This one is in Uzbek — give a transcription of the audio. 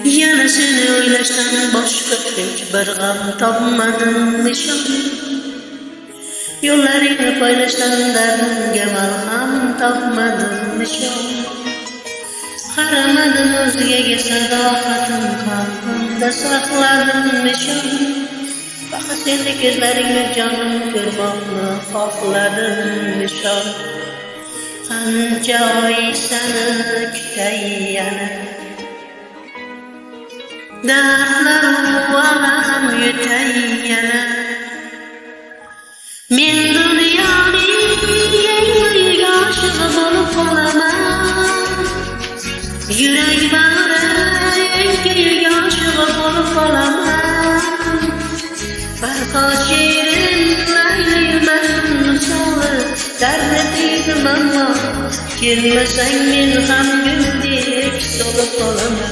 Yana seni o'ylashdan boshqa hech bir g'am topmadim nishon. Yo'llaringni poylashdan dardimga malham topmadim nishon. Qaramadim o'zgaga sadoqatim qalbimda saqladim nishon. Faqat seni ko'zlaringni jonim ko'rmoqni xohladim nishon. Qancha oy seni kutay yana, dardlarim alam yutay yana. Men dunyoning eng buyuk oshig'i bo'lib qolaman. Yurak bag'ri eng buyuk oshig'i bo'lib qolaman. Farhod shirin layliman misoli, dardi tegdim ammo kelmasang men ham guldek so'lib qolaman.